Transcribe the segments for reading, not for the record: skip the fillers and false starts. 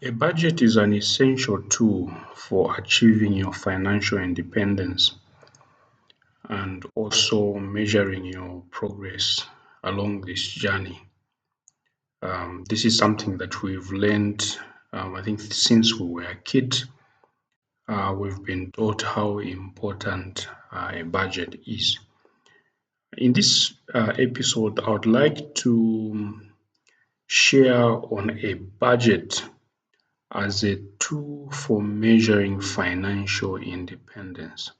A budget is an essential tool for achieving your financial independence and also measuring your progress along this journey. This is something that we've learned, I think, since we were kids. We've been taught how important a budget is. In this episode, I would like to share on a budget as a tool for measuring financial independence.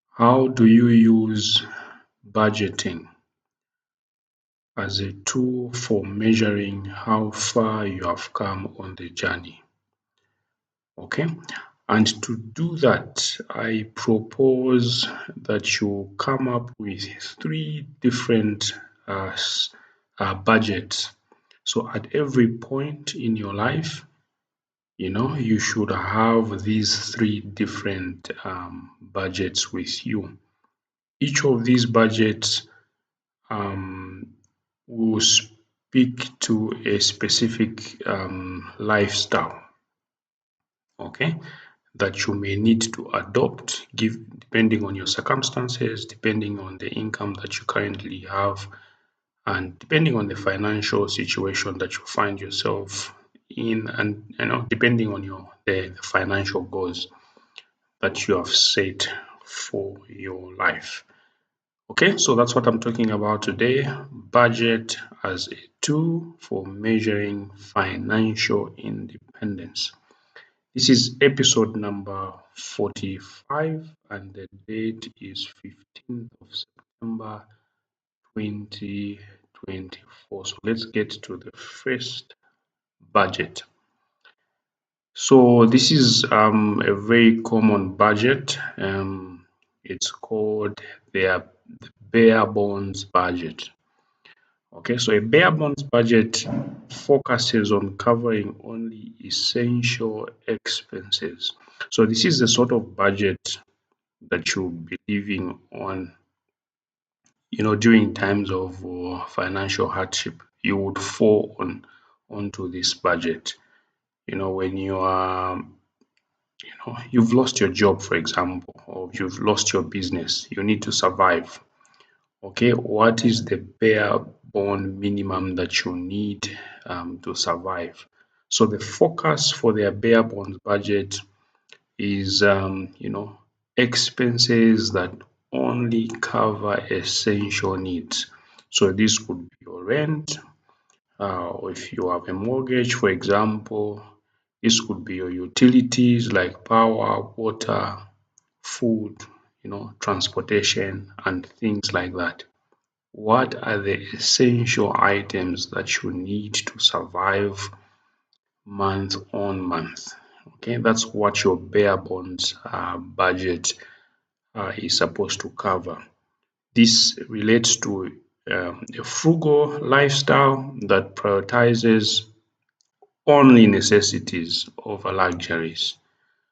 How do you use budgeting as a tool for measuring how far you have come on the journey? Okay, and to do that, I propose that you come up with three different budgets. So at every point in your life, you should have these three different budgets with you. Each of these budgets um, will speak to a specific lifestyle, okay, that you may need to adopt depending on your circumstances, depending on the income that you currently have, and depending on the financial situation that you find yourself in, and depending on the financial goals that you have set for your life. Okay, so that's what I'm talking about today. Budget as a tool for measuring financial independence. This is episode number 45, and the date is 15th of September 2024. So let's get to the first budget. So this is a very common budget. It's called the bare bones budget. Okay, so a bare bones budget focuses on covering only essential expenses. So this is the sort of budget that you'll be living on, during times of financial hardship. You would fall onto this budget. When you've lost your job, for example, or you've lost your business, you need to survive. Okay, what is the bare bone minimum that you need to survive? So the focus for their bare bones budget is, expenses that only cover essential needs. So this could be your rent, or if you have a mortgage, for example, this could be your utilities like power, water, food, transportation, and things like that. What are the essential items that you need to survive month on month? Okay, that's what your bare bones budget is supposed to cover. This relates to a frugal lifestyle that prioritizes only necessities over luxuries.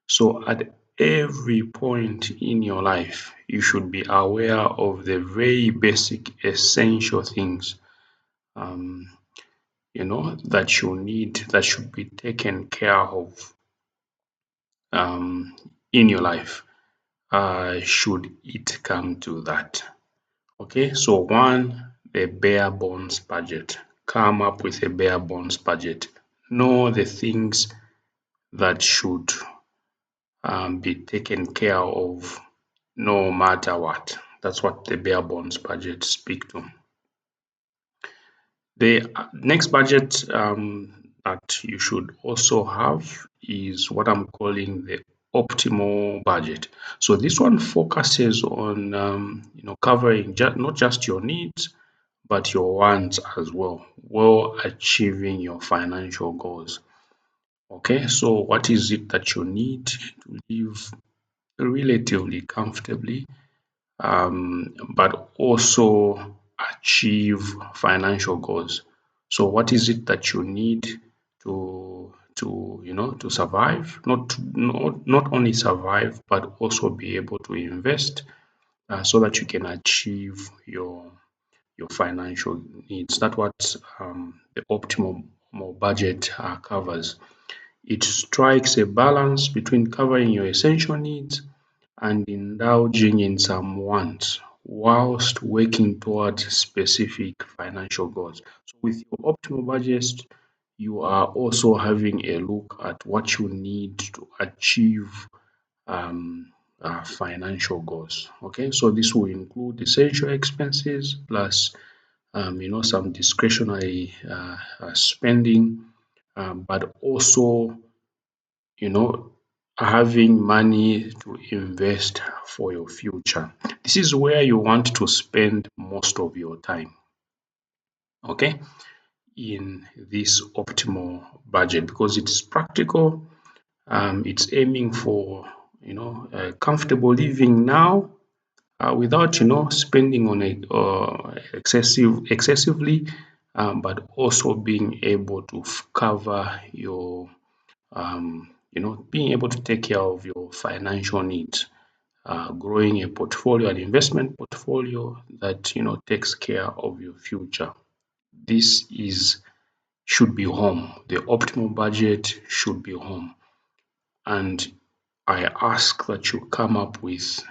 So at every point in your life, you should be aware of the very basic essential things um, that you need, that should be taken care of um, in your life, should it come to that. Okay, so one, the bare bones budget. Come up with a bare bones budget. Know the things that should be taken care of no matter what. That's what the bare bones budget speak to. The next budget that you should also have is what I'm calling the optimal budget. So this one focuses on covering not just your needs but your wants as well, while achieving your financial goals. Okay, so what is it that you need to live relatively comfortably, but also achieve financial goals? So what is it that you need to survive, not only survive but also be able to invest, so that you can achieve your financial needs? That's what the optimal budget covers. It strikes a balance between covering your essential needs and indulging in some wants whilst working towards specific financial goals. So with your optimal budget, you are also having a look at what you need to achieve financial goals. Okay, so this will include essential expenses plus some discretionary spending, but also you know, having money to invest for your future. This is where you want to spend most of your time, okay, in this optimal budget because it's practical. It's aiming for, comfortable living now without, spending on it excessively, but also being able to cover your being able to take care of your financial needs, growing a portfolio, an investment portfolio that takes care of your future. This is should be home. The optimal budget should be home, and I ask that you come up with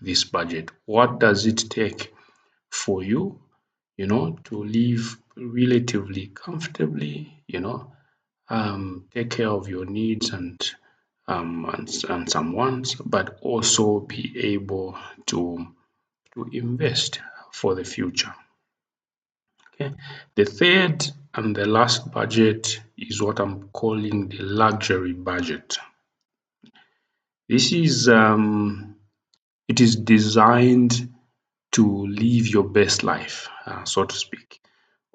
this budget. What does it take for you, to live relatively comfortably, take care of your needs and some wants, but also be able to invest for the future. Okay. The third and the last budget is what I'm calling the luxury budget. This is it is designed to live your best life, so to speak.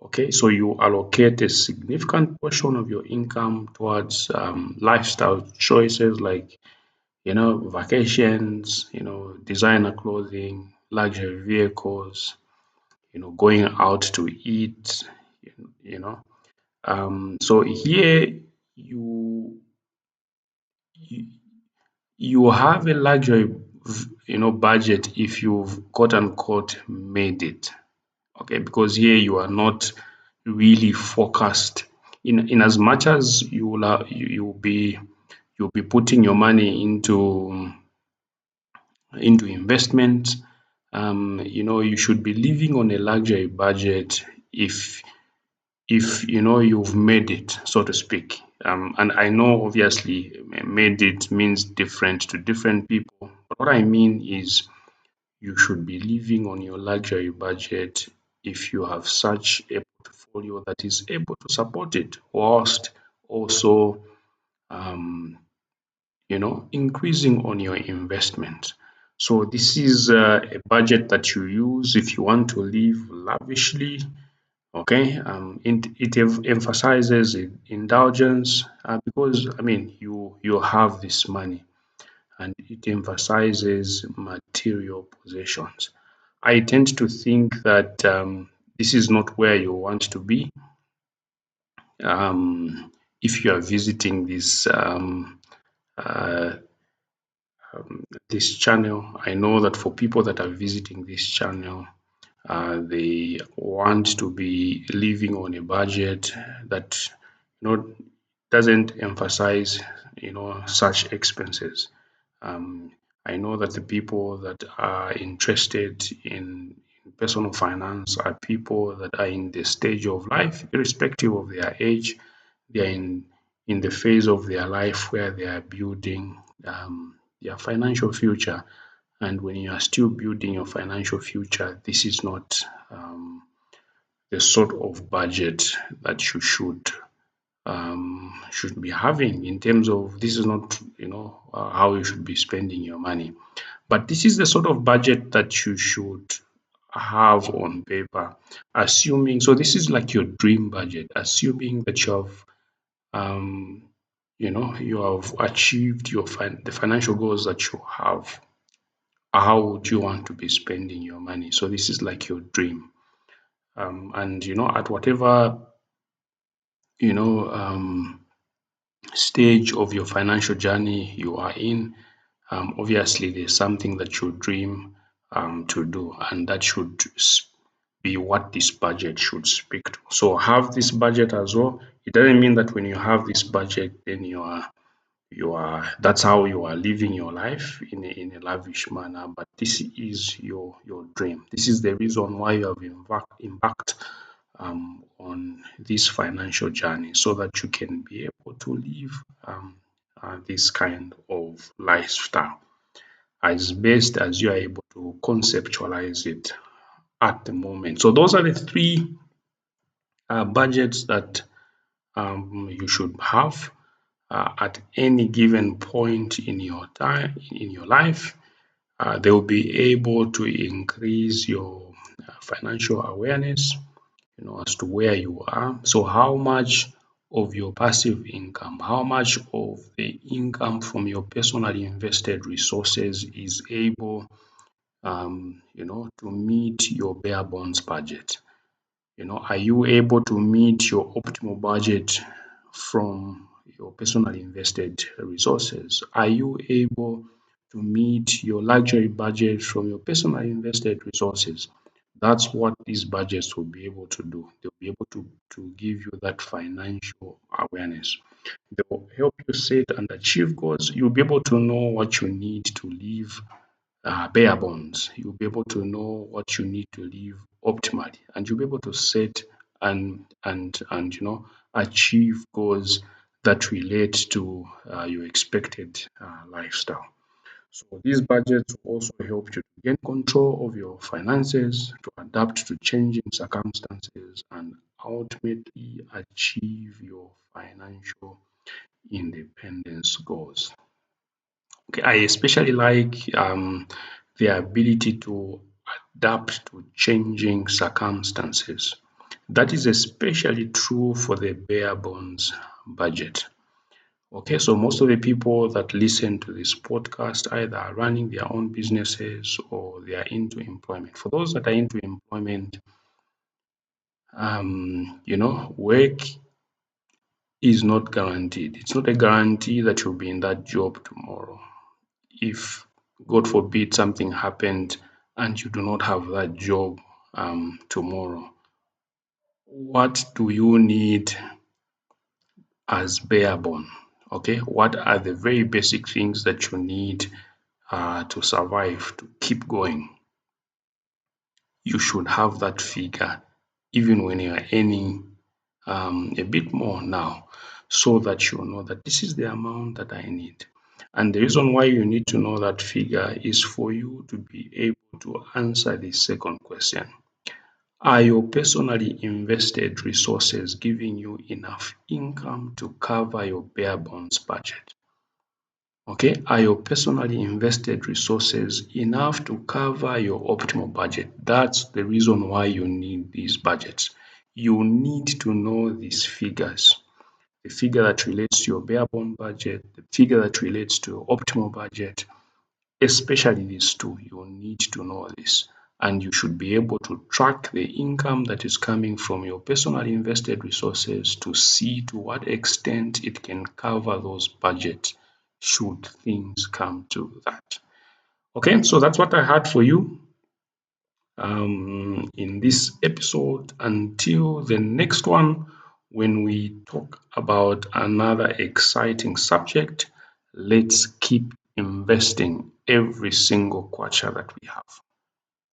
Okay, so you allocate a significant portion of your income towards lifestyle choices like vacations, designer clothing, luxury vehicles, going out to eat, you know. So here you you you have a luxury, budget if you've quote unquote made it. Okay, because here you are not really focused in as much as you will you'll be putting your money into investment. You should be living on a luxury budget if you've made it, so to speak. And I know obviously made it means different to different people, but what I mean is you should be living on your luxury budget if you have such a portfolio that is able to support it, whilst also um, increasing on your investment. So this is a budget that you use if you want to live lavishly. Okay, it emphasizes indulgence because I mean you have this money, and it emphasizes material possessions. I tend to think that this is not where you want to be if you are visiting uh, this channel. I know that for people that are visiting this channel, they want to be living on a budget that doesn't emphasize such expenses. Um, I know that the people that are interested in personal finance are people that are in the stage of life, irrespective of their age. They are in the phase of their life where they are building their financial future. And when you are still building your financial future, this is not the sort of budget that you should be having in terms of this is not how you should be spending your money. But this is the sort of budget that you should have on paper, assuming so this is like your dream budget, assuming that um, you have achieved the financial goals that you have. How would you want to be spending your money? So this is like your dream, and at whatever you know stage of your financial journey you are in, obviously there's something that you dream to do, and that should be what this budget should speak to. So have this budget as well. It doesn't mean that when you have this budget, then that's how you are living your life in a lavish manner. But this is your dream. This is the reason why you have embarked on this financial journey, so that you can be able to live this kind of lifestyle as best as you are able to conceptualize it at the moment. So those are the three budgets that you should have at any given point in your time in your life. They will be able to increase your financial awareness, as to where you are. So how much of your passive income, how much of the income from your personally invested resources is able, to meet your bare bones budget? Are you able to meet your optimal budget from your personally invested resources? Are you able to meet your luxury budget from your personally invested resources? That's what these budgets will be able to do. They'll be able to give you that financial awareness. They will help you set and achieve goals. You'll be able to know what you need to live bare bones. You'll be able to know what you need to live optimally, and you'll be able to set and achieve goals that relate to your expected lifestyle. So these budgets will also help you to gain control of your finances, to adapt to changing circumstances, and ultimately achieve your financial independence goals. Okay, I especially like the ability to adapt to changing circumstances. That is especially true for the bare bones budget. Okay, so most of the people that listen to this podcast either are running their own businesses or they are into employment. For those that are into employment, work is not guaranteed. It's not a guarantee that you'll be in that job tomorrow. If, God forbid, something happened and you do not have that job tomorrow, what do you need as bare bone? Okay, what are the very basic things that you need to survive, to keep going? You should have that figure even when you are earning a bit more now, so that you know that this is the amount that I need. And the reason why you need to know that figure is for you to be able to answer the second question. Are your personally invested resources giving you enough income to cover your bare bones budget? Okay, are your personally invested resources enough to cover your optimal budget? That's the reason why you need these budgets. You need to know these figures. The figure that relates to your bare bone budget, the figure that relates to your optimal budget, especially these two. You need to know this. And you should be able to track the income that is coming from your personally invested resources to see to what extent it can cover those budgets should things come to that. Okay, so that's what I had for you in this episode. Until the next one, when we talk about another exciting subject, let's keep investing every single quarter that we have.